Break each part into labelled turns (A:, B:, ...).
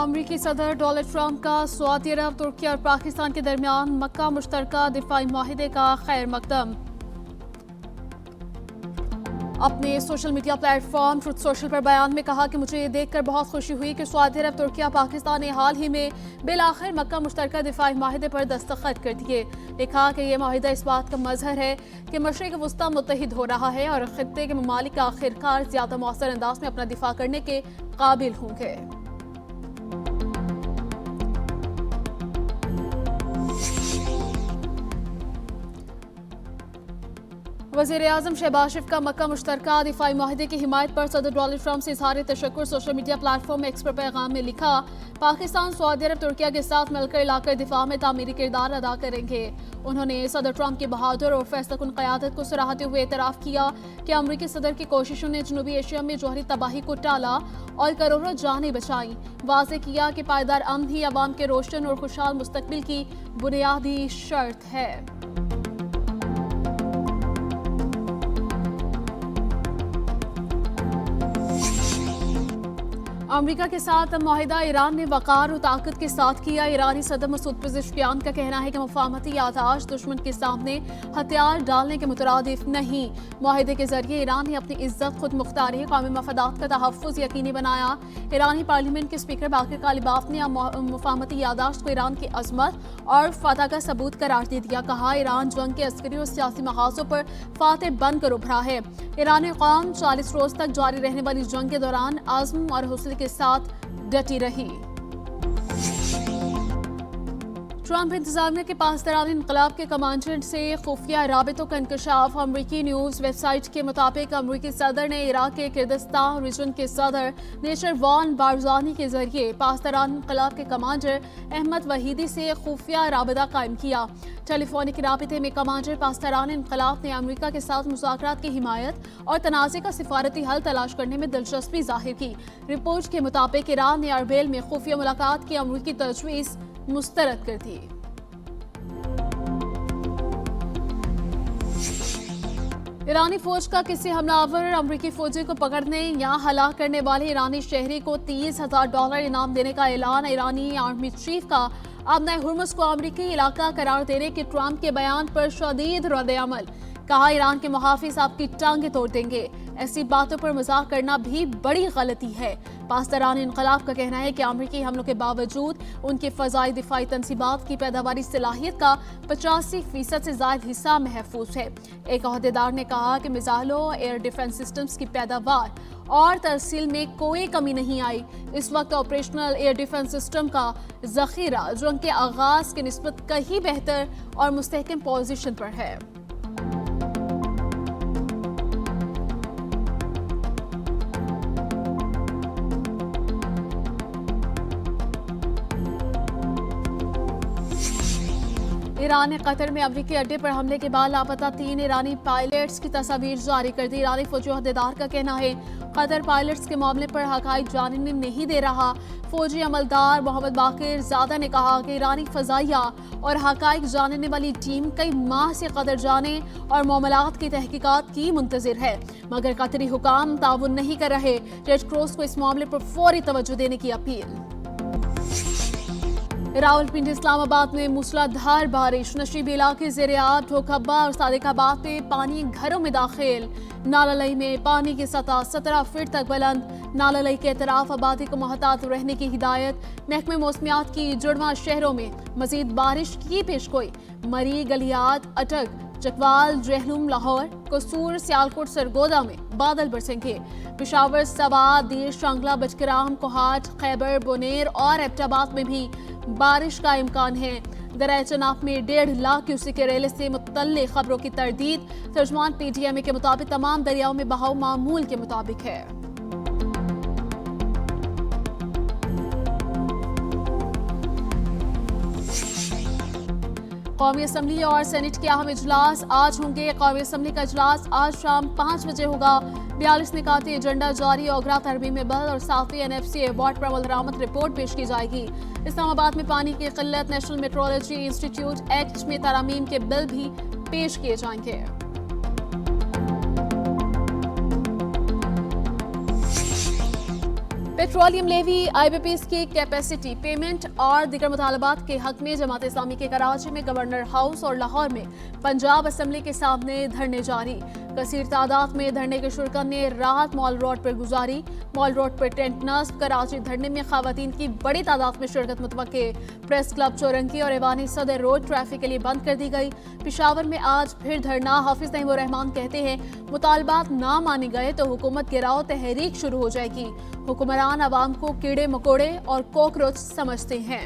A: अमरीकी सदर Donald Trump का सऊदी अरब, तुर्की और पाकिस्तान के दरमियान मक्का मुश्तरका दिफाई माहिदे का खैर मकदम। अपने social media platform truth social पर बयान में कहा कि मुझे ये देखकर बहुत खुशी हुई कि सऊदी अरब, तुर्की और पाकिस्तान ने हाल ही में बिलाखिर मक्का मुश्तरका दिफाई माहिदे पर दस्तखत कर दिए। लिखा कि यह माहिदा इस बात का मजहर है कि मशरिक वस्ता मुत्तहिद हो रहा है और खित्ते के ममालिक आखिरकार ज्यादा मौसर अंदाज में अपना दिफा करने के काबिल होंगे। वज़ीर-ए-आज़म शहबाज शरीफ का मक्का मुश्तरका दिफाई माहिदे की हिमायत पर सदर डोनाल्ड ट्रंप से इज़हार तशक्कुर। सोशल मीडिया प्लेटफॉर्म एक्स पर पैगाम में लिखा, पाकिस्तान सऊदी अरब, तुर्की के साथ मिलकर इलाके दिफा में तामीरी किरदार अदा करेंगे। उन्होंने सदर ट्रंप की बहादुर और फैसलाकुन क़यादत को सराहते हुए एतराफ़ किया कि अमरीकी सदर की कोशिशों ने जनूबी एशिया में जौहरी तबाही को टाला और करोड़ों जानें बचाई। वाज़ेह किया कि पायदार अमन ही अवाम के रोशन और खुशहाल मुस्तकबिल की बुनियादी शर्त है। अमेरिका के साथ माहिदा ईरान ने वक़ार और ताकत के साथ किया। ईरानी सदर मसूद पेज़ेश्कियान का कहना है कि मुफाहमती यादाश्त दुश्मन के सामने हथियार डालने के मुतरादिफ नहीं। माहिदे के जरिए ईरान ने अपनी इज्जत, खुद मुख्तारी, कौमी मफादात का तहफ़्फ़ुज़ यकीनी बनाया। ईरानी पार्लियामेंट के स्पीकर बाक़िर कालिबाफ ने मुफाहमती यादाश्त को ईरान की अज़मत और फतह का सबूत करार दे दिया। कहा, ईरान जंग के अस्करी और सियासी मकासों पर फातेह बनकर उभरा है। ईरानी कौम 40 रोज तक जारी रहने वाली जंग के दौरान आज़म और हौसले के साथ डटी रही। ट्रंप इंतजामिया के पासदारान इनकलाब के कमांडर से खुफिया राबितों का इंकशाफ। अमरीकी न्यूज़ वेबसाइट के मुताबिक अमरीकी सदर ने इराक के कुर्दिस्तान रीजन के सदर नेचरवान बारजानी के जरिए पासदारान इनकलाब के कमांडर अहमद वहीदी से खुफिया राबिता कायम किया। टेलीफोनिक राबिते में कमांडर पासदारान इनकलाब ने अमरीका के साथ मुज़ाकरात की हिमायत और तनाज़े का सिफारती हल तलाश करने में दिलचस्पी जाहिर की। रिपोर्ट के मुताबिक ईरान ने अरबेल में खुफिया मुलाकात की अमरीकी तजवीज़ मुस्तरद कर दी। ईरानी फौज का किसी हमलावर अमरीकी फौजी को पकड़ने या हलाक करने वाले ईरानी शहरी को $30,000 इनाम देने का ऐलान। ईरानी आर्मी चीफ का अपना हुर्मुज़ को अमरीकी इलाका करार देने के ट्रंप के बयान पर शदीद रद्द-ए-अमल। कहा, ईरान के मुहाफिज आपकी टांगें तोड़ देंगे। ऐसी बातों पर मजाक करना भी बड़ी गलती है। पासदारान इनकलाब का कहना है कि अमरीकी हमलों के बावजूद उनके फ़ज़ाई दिफाई तंसीबात की पैदावारी सलाहियत का 85% से ज़ायद हिस्सा महफूज है। एक अहदेदार ने कहा कि मिसाइलों, एयर डिफेंस सिस्टम्स की पैदावार और तरसील में कोई कमी नहीं आई। इस वक्त ऑपरेशनल एयर डिफेंस सिस्टम का ज़ख़ीरा जंग के आगाज़ की निस्बत कहीं बेहतर और मुस्तहकम पोजीशन पर है। ईरान ने कतर में अमरीकी अड्डे पर हमले के बाद लापता 3 ईरानी पायलट्स की तस्वीर जारी कर दी। ईरानी फौजी अहदेदार का कहना है, कतर पायलट्स के मामले पर हक़ाइक़ जानने नहीं दे रहा। फौजी अमलदार मोहम्मद बाकिर ज़ादा ने कहा कि ईरानी फ़ज़ाइया और हक़ाइक़ जानने वाली टीम कई माह से कतर जाने और मामलात की तहकीकात की मुंतज़िर है, मगर कतरी हुकाम ताउन नहीं कर रहे। रेड क्रॉस को इस मामले पर फौरी तवज्जो देने की अपील। रावलपिंडी इस्लामाबाद में मूसलाधार बारिश, नशीबी इलाके ज़ेर-ए-आब, ढोकब्बा और सादिकाबाद में पानी घरों में दाखिल। नालालई में पानी की सतह 17 फीट तक बुलंद। नालालई के तरफ आबादी को मोहतात रहने की हिदायत। महकमे मौसमियात की जुड़वा शहरों में मजीद बारिश की पेशगोई। मरी, गलियात, अटक, चकवाल, जहलुम, लाहौर, कसूर, सियालकोट, सरगोदा में बादल बरसेंगे। पेशावर, सबा, दीर, शांगला, बजकराम, कोहाट, खैबर, बोनेर और एबटाबाद में भी बारिश का इम्कान है। दरिया चनाब में 1.5 लाख क्यूसेक के रेले से मुतल्लिक़ खबरों की तरदीद। तर्जुमान PTMA के मुताबिक तमाम दरियाओं में बहाव मामूल के मुताबिक है। कौमी असम्बली और सेनेट के अहम इजलास आज होंगे। कौमी असम्बली का इजलास आज शाम 5 बजे होगा। 42 निकाती एजेंडा जारी, ओगरा तरमीम बिल और 7वीं NFC अवार्ड पर अमल दरामद रिपोर्ट पेश की जाएगी। इस्लामाबाद में पानी की किल्लत, नेशनल मेट्रोलॉजी इंस्टीट्यूट एक्ट में तरमीम के बिल भी पेश किए जाएंगे। पेट्रोलियम लेवी, IBPs की कैपेसिटी पेमेंट और दीगर मुतालबात के हक में जमात इस्लामी के कराची में गवर्नर हाउस और लाहौर में पंजाब असम्बली के सामने धरने जारी। कसीर तादाद में धरने के शुरकन ने राहत मॉल रोड पर गुजारी। मॉल रोड पर टेंट नस्ब, कराची धरने में खवातीन की बड़ी तादाद में शिरकत मुतवक्के। प्रेस क्लब चौरंगी और ऐवानी सदर रोड ट्रैफिक के लिए बंद कर दी गई। पिशावर में आज फिर धरना। हाफिज नईमुर रहमान कहते हैं मुतालबात ना माने गए तो हुकूमत गिराओ तहरीक शुरू हो जाएगी। हुक्मरान अवाम को कीड़े मकोड़े और कॉकरोच समझते हैं।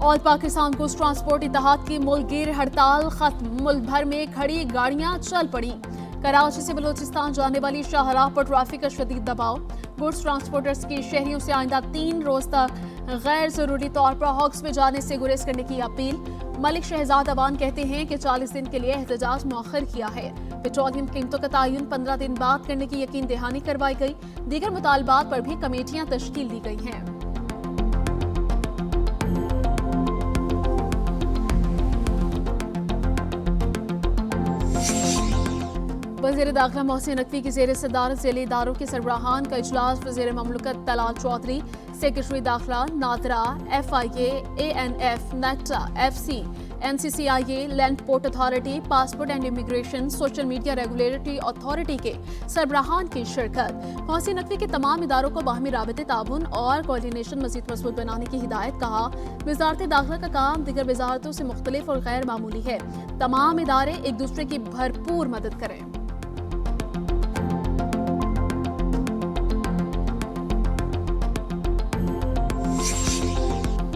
A: ऑल पाकिस्तान कोस्ट ट्रांसपोर्ट इत्तेहाद की मुल्कगीर हड़ताल खत्म। मुल्क भर में खड़ी गाड़ियां चल पड़ी। कराची से बलूचिस्तान जाने वाली शाहराह पर ट्रैफिक का शदीद दबाव। गुड्स ट्रांसपोर्टर्स की शहरियों से आइंदा 3 रोज तक गैर जरूरी तौर पर हॉक्स में जाने से गुरेज करने की अपील। मलिक शहजाद अवान कहते हैं कि 40 दिन के लिए एहतजाज मौखर किया है। पेट्रोलियम कीमतों का तयन 15 दिन बाद करने की यकीन दहानी करवाई गई। दीगर मुतालबात पर भी कमेटियां तश्कील दी गई हैं। वज़ीर दाखिला मोहसिन नकवी की ज़ेर सदारत ज़िले इदारों के सरबराहान का इजलास। वज़ीर ममलकत तलाल चौधरी, सेक्रेटरी दाखिला, NADRA, FIA, ANF, NACTA, FC, NCCIA, land port authority, passport and immigration, social media regulatory authority के सरबराहान की शिरकत। मोहसिन नकवी के तमाम इदारों को बाहमी राबते ताबुन और कोऑर्डिनेशन मज़ीद मजबूत बनाने की हिदायत। कहा वज़ारत दाखिला का काम दीगर वज़ारतों से मुख्तलिफ और गैर मामूली है। तमाम इदारे एक दूसरे की भरपूर मदद करें।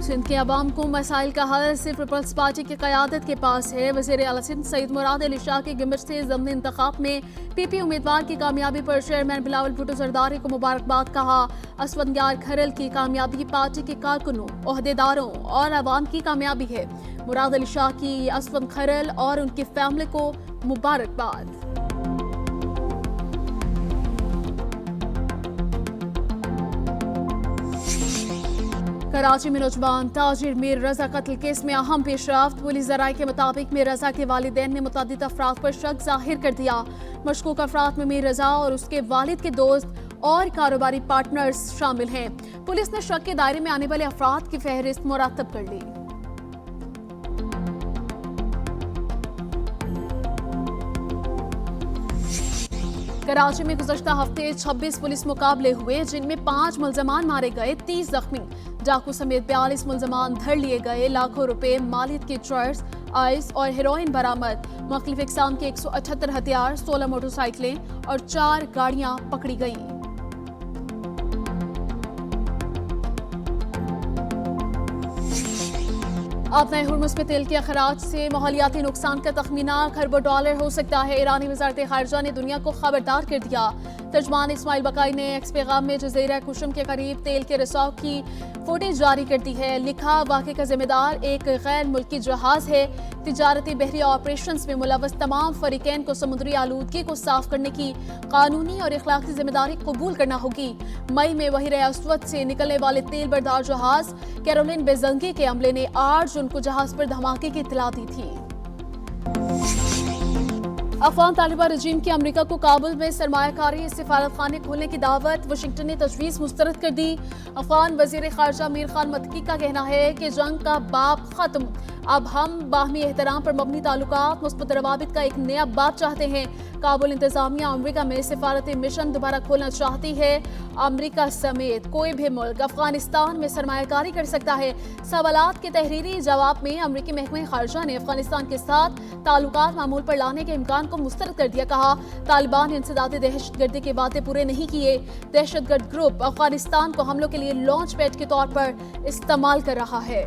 A: सिंध के अवाम को मसाइल का हल सिर्फ पीपल्स पार्टी की क़यादत के पास है। वज़ीर आला सिंध सईद मुराद अली शाह के गिमट से ज़मनी इंतखाब में PP उम्मीदवार की कामयाबी पर चेयरमैन बिलावल भुट्टो जरदारी को मुबारकबाद। कहा असफंद यार खरल की कामयाबी पार्टी के कारकुनों, ओहदेदारों और अवाम की कामयाबी है। मुराद अली शाह की असफंद खरल और उनकी फैमिली को मुबारकबाद। कराची में नौजवान ताजिर मीर रजा कत्ल केस में अहम पेशरफ्त। पुलिस ज़राए के मुताबिक मीर रजा के वालिदैन ने मुतअद्दिद अफराद पर शक जाहिर कर दिया। मशकूक अफराद में मीर रजा और उसके वालिद के दोस्त और कारोबारी पार्टनर्स शामिल हैं। पुलिस ने शक के दायरे में आने वाले अफराद की फहरिस्त मुरतब कर ली। कराची में गुज़श्ता हफ्ते 26 पुलिस मुकाबले हुए, जिनमें 5 मुल्ज़मान मारे गए, 30 जख्मी। डाकू समेत 42 मुल्ज़मान धर लिए गए। लाखों रुपए मालियत के ट्रक्स, आइस और हेरोइन बरामद। मुख्तलिफ इक़साम के 178 हथियार, 16 मोटरसाइकिलें और 4 गाड़ियां पकड़ी गईं। अपने हुर्मुज़ में तेल के अखराज से माहौलियाती नुकसान का तखमीना खरबों डॉलर हो सकता है। ईरानी वज़ारत ख़ारिजा ने दुनिया को खबरदार कर दिया। तर्जमान इस्माइल बकाई ने एक्स पैगाम में जज़ीरा कुशम के करीब तेल के रिसाव की फुटेज जारी कर दी है। लिखा वाक़े का जिम्मेदार एक गैर मुल्की जहाज़ है। तिजारती बहरी ऑपरेशंस में मुलव्वस तमाम फरीकैन को समुद्री आलूदगी को साफ करने की कानूनी और इखलाकी जिम्मेदारी कबूल करना होगी। मई में बहिर अस्वद से निकलने वाले तेल बरदार जहाज़ कैरोलिन बेजंगी के अमले ने 8 जून को जहाज पर धमाके की इत्तला दी थी। अफगान तालिबान रजीम की अमेरिका को काबुल में सरमायाकारी सिफारत खाने खोलने की दावत। वाशिंगटन ने तजवीज़ मुस्तरद कर दी। अफगान वज़ीर ख़ारिजा मीर खान मत्की का कहना है कि जंग का बाब खत्म, अब हम बाहमी एहतराम पर मबनी ताल्लुकात, मुस्बत रवाबित का एक नया बाब चाहते हैं। काबुल इंतजामिया अमेरिका में सिफारती मिशन दोबारा खोलना चाहती है। अमेरिका समेत कोई भी मुल्क अफगानिस्तान में सरमायाकारी कर सकता है। सवालात के तहरीरी जवाब में अमेरिकी महकमे खारिजा ने अफगानिस्तान के साथ ताल्लुकात मामूल पर लाने के इम्कान को मुस्तरद कर दिया। कहा तालिबान ने इंसदादी दहशतगर्दी के वादे पूरे नहीं किए। दहशतगर्द ग्रुप अफगानिस्तान को हमलों के लिए लॉन्च पैड के तौर पर इस्तेमाल कर रहा है।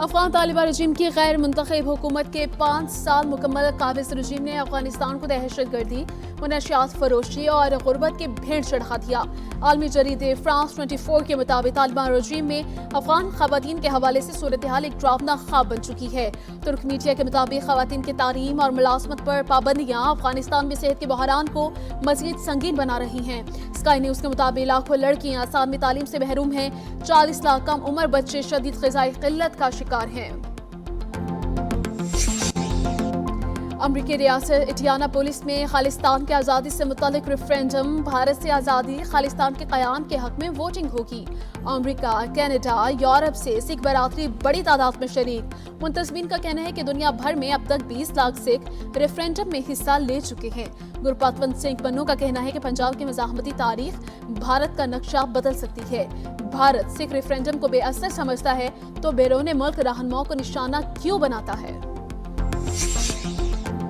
A: افغان طالبان رجیم کی غیر منتخب حکومت کے 5 سال مکمل قابض رجیم نے افغانستان کو دہشت گردی، منشیات فروشی اور غربت کے بھیڑ چڑھا دیا۔ عالمی جریدے فرانس 24 کے مطابق طالبان رجیم میں افغان خواتین کے حوالے سے صورتحال ایک ڈراؤنا خواب بن چکی ہے۔ ترک میڈیا کے مطابق خواتین کی تعلیم اور ملازمت پر پابندیاں افغانستان میں صحت کے بحران کو مزید سنگین بنا رہی ہیں۔ اسکائی نیوز کے مطابق لاکھوں لڑکیاں ثانوی تعلیم سے محروم ہیں، 40 لاکھ کم عمر بچے شدید غذائی قلت کا شکار ہیں۔ امریکی ریاست انڈیانا پولیس میں خالصتان کی آزادی سے متعلق ریفرینڈم، بھارت سے آزادی خالصتان کے قیام کے حق میں ووٹنگ ہوگی۔ امریکہ، کینیڈا، یورپ سے سکھ برادری بڑی تعداد میں شریک۔ منتظمین کا کہنا ہے کہ دنیا بھر میں اب تک 20 لاکھ سکھ ریفرینڈم میں حصہ لے چکے ہیں۔ گرپاتونت سنگھ بنو کا کہنا ہے کہ پنجاب کی مزاحمتی تاریخ بھارت کا نقشہ بدل سکتی ہے۔ بھارت سکھ ریفرینڈم کو بے اثر سمجھتا ہے تو بیرون ملک رہنماؤں کو نشانہ کیوں بناتا ہے؟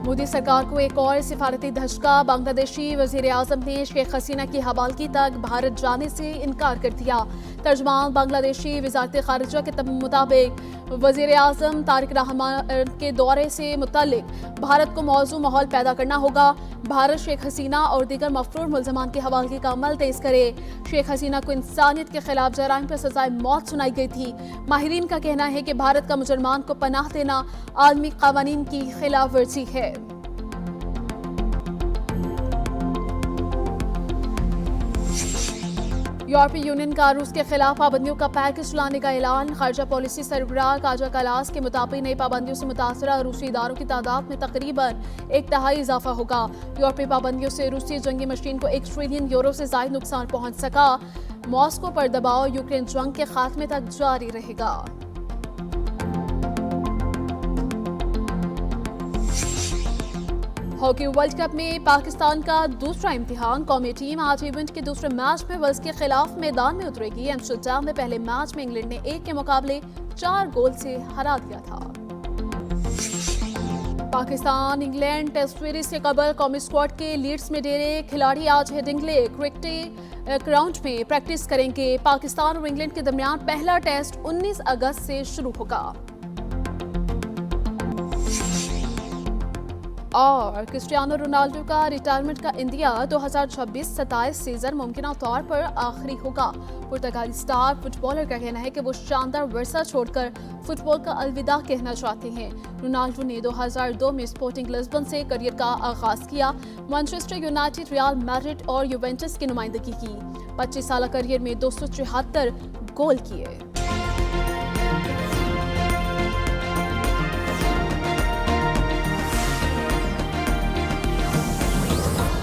A: مودی سرکار کو ایک اور سفارتی دھچکا، بنگلہ دیشی وزیر اعظم نے شیخ حسینہ کی حوالگی تک بھارت جانے سے انکار کر دیا۔ ترجمان بنگلہ دیشی وزارت خارجہ کے مطابق وزیر اعظم طارق رحمان کے دورے سے متعلق بھارت کو موزوں ماحول پیدا کرنا ہوگا۔ بھارت شیخ حسینہ اور دیگر مفرور ملزمان کی حوالگی کا عمل تیز کرے۔ شیخ حسینہ کو انسانیت کے خلاف جرائم پر سزائے موت سنائی گئی تھی۔ ماہرین کا کہنا ہے کہ بھارت کا مجرمان کو پناہ دینا عالمی قوانین کی خلاف ورزی ہے۔ یورپی یونین کا روس کے خلاف پابندیوں کا پیکج لانے کا اعلان۔ خارجہ پالیسی سربراہ کاجا کالاس کے مطابق نئی پابندیوں سے متاثرہ روسی اداروں کی تعداد میں تقریباً 1/3 اضافہ ہوگا۔ یورپی پابندیوں سے روسی جنگی مشین کو 1 ٹریلین یورو سے زائد نقصان پہنچ سکا۔ ماسکو پر دباؤ یوکرین جنگ کے خاتمے تک جاری رہے گا۔ ہاکی ورلڈ کپ میں پاکستان کا دوسرا امتحان۔ قومی ٹیم آج ایونٹ کے دوسرے میچ میں ویلز کے خلاف میدان میں اترے گی۔ ایمسٹرڈیم میں پہلے میچ میں انگلینڈ نے 1 کے مقابلے 4 گول سے ہرا دیا تھا۔ پاکستان انگلینڈ ٹیسٹ سیریز سے قبل قومی اسکواڈ کے لیڈز میں ڈیرے۔ کھلاڑی آج ہیڈنگلے کرکٹ گراؤنڈ میں پریکٹس کریں گے۔ پاکستان اور انگلینڈ کے درمیان پہلا ٹیسٹ 19 اگست سے شروع ہوگا۔ اور کرسٹیانو رونالڈو کا ریٹائرمنٹ کا اندیا 2026-27 سیزن ممکنہ طور پر آخری ہوگا۔ پرتگالی اسٹار فٹ بالر کا کہنا ہے کہ وہ شاندار ورثہ چھوڑ کر فٹ بال کا الوداع کہنا چاہتے ہیں۔ رونالڈو نے 2002 میں اسپورٹنگ لزبن سے کیریئر کا آغاز کیا۔ مانچسٹر یونائیٹڈ، ریال میڈرڈ اور یوونٹس کی نمائندگی کی۔ 25 سالہ کیریئر میں 274 گول کیے۔